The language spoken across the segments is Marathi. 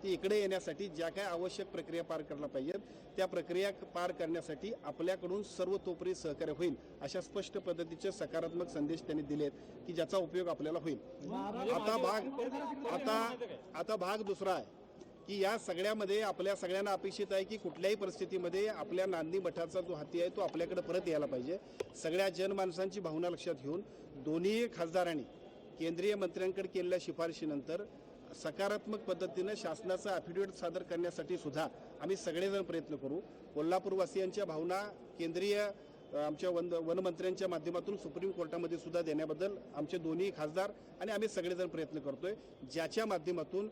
की इकडे येण्यासाठी ज्या काय आवश्यक प्रक्रिया पार करायला पाहिजेत त्या प्रक्रिया पार करण्यासाठी आपल्याकडून सर्वतोपरी सहकार्य होईल अशा स्पष्ट पद्धतीचे सकारात्मक संदेश त्यांनी दिलेत की ज्याचा उपयोग आपल्याला होईल। आता भाग दुसरा आहे की या सगळ्यामध्ये आपल्या सगळ्यांना अपेक्षित आहे की कुठल्याही परिस्थितीमध्ये आपल्या नांदी मठाचा जो हत्ती आहे तो आपल्याकडे परत यायला पाहिजे। सगळ्या जनमानसांची भावना लक्षात घेऊन दोन्ही खासदारांनी केंद्रीय मंत्र्यांकडे केलेल्या शिफारशीनंतर सकारात्मक पद्धतीने शासनाचा ॲफिडेव्हिट सादर करण्यासाठी सुद्धा आम्ही सगळेजण प्रयत्न करू। कोल्हापूरवासियांच्या भावना केंद्रीय आमच्या वनमंत्र्यांच्या माध्यमातून सुप्रीम कोर्टामध्ये सुद्धा देण्याबद्दल आमचे दोन्ही खासदार आणि आम्ही सगळेजण प्रयत्न करतोय, ज्याच्या माध्यमातून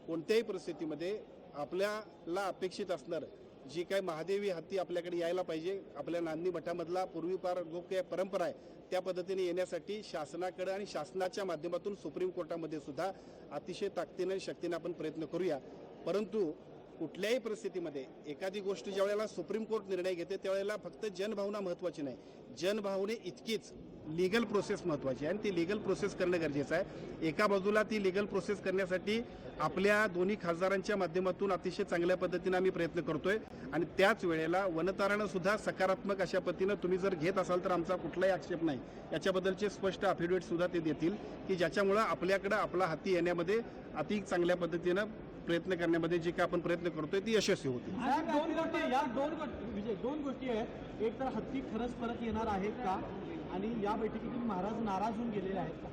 कोणत्याही परिस्थितीमध्ये आपल्याला अपेक्षित असणार जी काय महादेवी हत्ती आपल्याकडे यायला पाहिजे, आपल्या नांदी मठामधला पूर्वीपार जो काही परंपरा आहे त्या पद्धतीने येण्यासाठी शासनाकडे आणि शासनाच्या माध्यमातून सुप्रीम कोर्टामध्ये सुद्धा अतिशय ताकदीने शक्तीने आपण प्रयत्न करूया। परंतु कुठल्याही परिस्थितीमध्ये एखादी गोष्ट ज्या वेळेला सुप्रीम कोर्ट निर्णय घेते त्यावेळेला फक्त जनभावना महत्त्वाची नाही, जनभावने इतकीच लीगल प्रोसेस महत्त्वाची आहे आणि ती लीगल प्रोसेस करणं गरजेचं आहे। एका बाजूला ती लीगल प्रोसेस करण्यासाठी आपल्या दोन्ही खासदारांच्या माध्यमातून अतिशय चांगल्या पद्धतीने आम्ही प्रयत्न करतोय आणि त्याच वेळेला वनतारानं सुद्धा सकारात्मक अशा पद्धतीनं तुम्ही जर घेत असाल तर आमचा कुठलाही आक्षेप नाही, याच्याबद्दलचे स्पष्ट अफिडेव्हिट सुद्धा ते देतील की ज्याच्यामुळं आपल्याकडे आपला हत्ती येण्यामध्ये अति चांगल्या पद्धतीनं प्रयत्न करण्यामध्ये जे काय आपण प्रयत्न करतोय ती यशस्वी होतील। दोन गोष्टी आहेत, एक तर हत्ती खरंच परत येणार आहेत का आणि या बैठकीतून महाराज नाराज होऊन गेलेले आहेत का?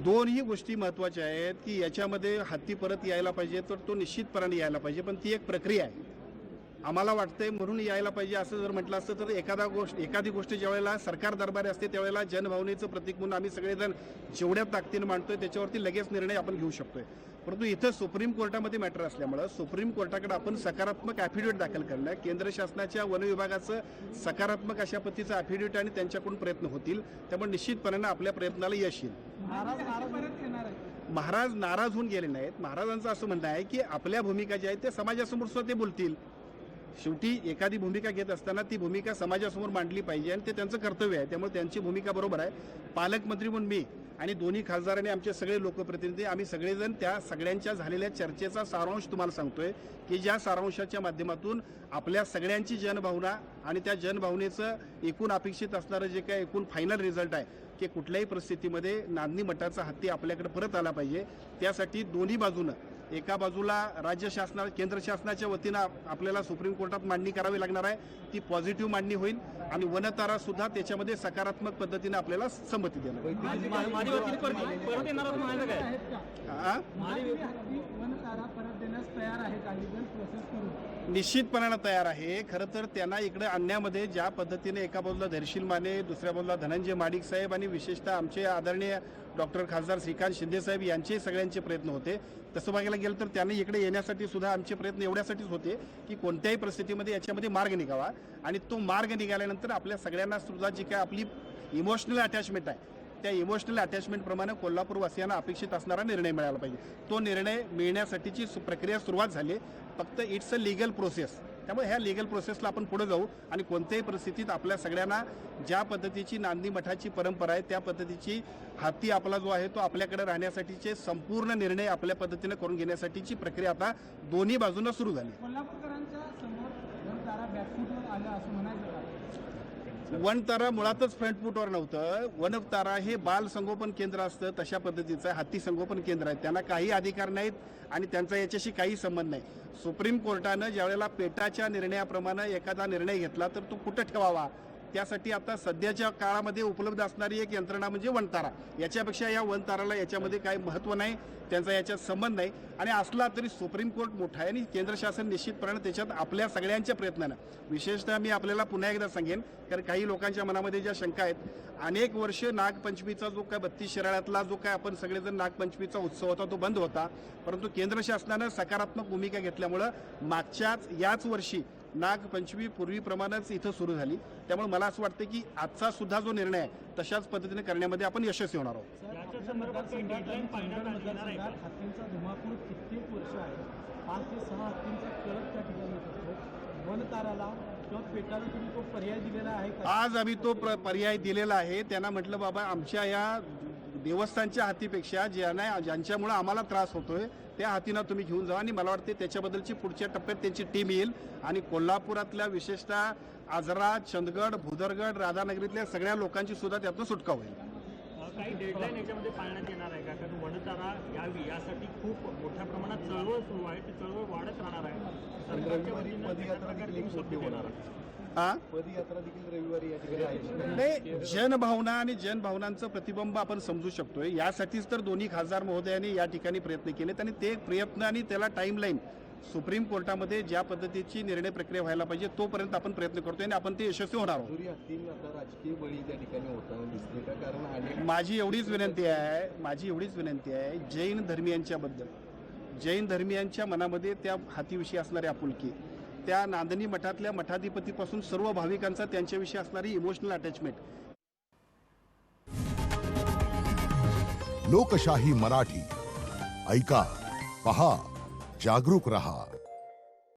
दोन्ही गोष्टी महत्त्वाच्या आहेत की याच्यामध्ये हत्ती परत यायला पाहिजे तर तो निश्चितपणे यायला पाहिजे, पण ती एक प्रक्रिया आहे। आम्हाला वाटतंय म्हणून यायला पाहिजे असं जर म्हटलं असतं तर एखादी गोष्ट ज्यावेळेला सरकार दरबारी असते त्यावेळेला जनभावनेचं प्रतीक म्हणून आम्ही सगळेजण जेवढ्या ताकदीने मांडतोय त्याच्यावरती लगेच निर्णय आपण घेऊ शकतोय। परंतु इथं सुप्रीम कोर्टामध्ये मॅटर असल्यामुळं सुप्रीम कोर्टाकडे आपण सकारात्मक ॲफिडेव्हिट दाखल करणं, केंद्र शासनाच्या वन विभागाचं सकारात्मक अशा पद्धतीचं ॲफिडेव्हिट आणि त्यांच्याकडून प्रयत्न होतील, त्यामुळे निश्चितपणे आपल्या प्रयत्नाला यश येईल। महाराज नाराज होऊन गेले नाहीत। महाराजांचं असं म्हणणं आहे की आपल्या भूमिका ज्या आहेत ते समाजासमोर सुद्धा ते बोलतील। शेवटी एखादी भूमिका घेत असताना ती भूमिका समाजासमोर मांडली पाहिजे आणि ते त्यांचं कर्तव्य आहे, त्यामुळे त्यांची भूमिका बरोबर आहे। पालकमंत्री म्हणून मी आणि दोन्ही खासदारांनी आमचे सगळे लोकप्रतिनिधी आम्ही सगळेजण त्या सगळ्यांच्या झालेल्या चर्चेचा सारांश तुम्हाला सांगतोय की ज्या सारांशाच्या माध्यमातून आपल्या सगळ्यांची जनभावना आणि त्या जनभावनेचं एकूण अपेक्षित असणारं जे काय एकूण फायनल रिझल्ट आहे की कुठल्याही परिस्थितीमध्ये नांदी मठाचा हत्ती आपल्याकडे परत आला पाहिजे, त्यासाठी दोन्ही बाजूनं एका बाजूला राज्य शासना केंद्र शासनाच्या वतीनं आपल्याला सुप्रीम कोर्टात मांडणी करावी लागणार आहे, ती पॉझिटिव्ह मांडणी होईल आणि वनतारा सुद्धा त्याच्यामध्ये सकारात्मक पद्धतीने आपल्याला संमती देणार। निश्चितपणानं तयार आहे। खरं तर त्यांना इकडे आणण्यामध्ये ज्या पद्धतीने एका बाजूला धैर्यशील माने, दुसऱ्या बाजूला धनंजय माडिक साहेब आणि विशेषतः आमचे आदरणीय डॉक्टर खासदार श्रीकांत शिंदे साहेब यांचे सगळ्यांचे प्रयत्न होते, तसं बघायला गेलं तर त्यांनी इकडे येण्यासाठी सुद्धा आमचे प्रयत्न एवढ्यासाठीच होते की कोणत्याही परिस्थितीमध्ये याच्यामध्ये मार्ग निघावा आणि तो मार्ग निघाल्यानंतर आपल्या सगळ्यांना सुद्धा जी काय आपली इमोशनल अटॅचमेंट आहे त्या इमोशनल अटॅचमेंटप्रमाणे कोल्हापूरवासियांना अपेक्षित असणारा निर्णय मिळाला पाहिजे। तो निर्णय मिळण्यासाठीची प्रक्रिया सुरुवात झाली, फक्त इट्स अ लीगल प्रोसेस। त्यामुळे ह्या लीगल प्रोसेसला आपण पुढे जाऊ आणि कोणत्याही परिस्थितीत आपल्या सगळ्यांना ज्या पद्धतीची नांदी मठाची परंपरा आहे त्या पद्धतीची हत्ती आपला जो आहे तो आपल्याकडे राहण्यासाठीचे संपूर्ण निर्णय आपल्या पद्धतीने करून घेण्यासाठीची प्रक्रिया आता दोन्ही बाजूंना सुरू झाली। कोल्हापूरकरांच्या समोर वनतारा बॅकफूटवर आलं असं म्हणायचं का? वनतारा मुळातच फ्रंटफूटवर नव्हतं। वनतारा हे बाल संगोपन केंद्र असतं तशा पद्धतीचं हत्ती संगोपन केंद्र आहे, त्यांना काही अधिकार नाहीत आणि त्यांचा याच्याशी काही संबंध नाही। सुप्रीम कोर्टानं ज्यावेळेला पेटाच्या निर्णयाप्रमाणे एखादा निर्णय घेतला तर तो कुठं ठेवावा त्यासाठी आता सध्याच्या काळामध्ये उपलब्ध असणारी एक यंत्रणा म्हणजे वनतारा। याच्यापेक्षा या वनताराला याच्यामध्ये काही महत्त्व नाही, त्यांचा याच्यात संबंध नाही आणि असला तरी सुप्रीम कोर्ट मोठा आहे आणि केंद्र शासन निश्चितपणे त्याच्यात आपल्या सगळ्यांच्या प्रयत्नानं, विशेषतः मी आपल्याला पुन्हा एकदा सांगेन कारण काही लोकांच्या मनामध्ये ज्या शंका आहेत, अनेक वर्ष नागपंचमीचा जो काय 32 शिराळ्यातला जो काय आपण सगळेजण नागपंचमीचा उत्सव होता तो बंद होता, परंतु केंद्र शासनानं सकारात्मक भूमिका घेतल्यामुळं याच वर्षी नागपंचमी पूर्वीप्रमाणेच इथं सुरू झाली। त्यामुळे मला असं वाटतं की आजचा सुद्धा जो निर्णय आहे तशाच पद्धतीने करण्यामध्ये आपण यशस्वी होणार आहोत। हत्तींचा धुमाकूळ कित्येक वर्ष आहे, 5 ते 6 हत्तींचा कळप त्या ठिकाणी होतो। वनताराला किंवा पेटाला तुम्ही तो पर्याय दिलेला आहे का? आज आम्ही तो पर्याय दिलेला आहे। त्यांना म्हटलं बाबा आमच्या या देवस्थानच्या हातीपेक्षा ज्यांच्यामुळे आम्हाला त्रास होतोय त्या हातीनं तुम्ही घेऊन जा आणि मला वाटते त्याच्याबद्दलची पुढच्या टप्प्यात त्यांची टीम येईल आणि कोल्हापुरातल्या विशेषतः आजरा, चंदगड, भुदरगड, राधानगरीतल्या सगळ्या लोकांची सुद्धा त्यातून सुटका होईल. काही डेडलाईन याच्यामध्ये पाळण्यात येणार आहे का? कारण वनतारा यावी यासाठी खूप मोठ्या प्रमाणात चळवळ सुरू आहे, ती चळवळ वाढत राहणार आहे. सरकारच्या वतीनं कशा प्रकारे तुम्ही शक्ती देणार आहात? पदयात्रा देखील रविवारी या ठिकाणी आहे. नाही, जनभावना आणि जनभावनांचं प्रतिबिंब आपण समजू शकतोय. यासाठीच तर दोन्ही खासदार महोदयांनी या ठिकाणी प्रयत्न केलेत आणि ते प्रयत्न आणि त्याला टाईमलाईन सुप्रीम कोर्टामध्ये ज्या पद्धतीची निर्णय प्रक्रिया व्हायला पाहिजे तोपर्यंत आपण प्रयत्न करतोय आणि आपण ते यशस्वी होणार आहोत. सूर्य हत्तीन आता राजकीय बळी त्या ठिकाणी होताना दिसते का? कारण अनेक माझी एवढीच विनंती आहे जैन धर्मियांच्या मनामध्ये त्या हातीविषयी असणारी आपुलकी, त्या नांदणी मठातल्या मठाधिपतीपासून सर्व भाविकांचा त्यांच्याविषयी असणारी इमोशनल अटॅचमेंट. लोकशाही मराठी ऐका, पहा, जागरूक रहा.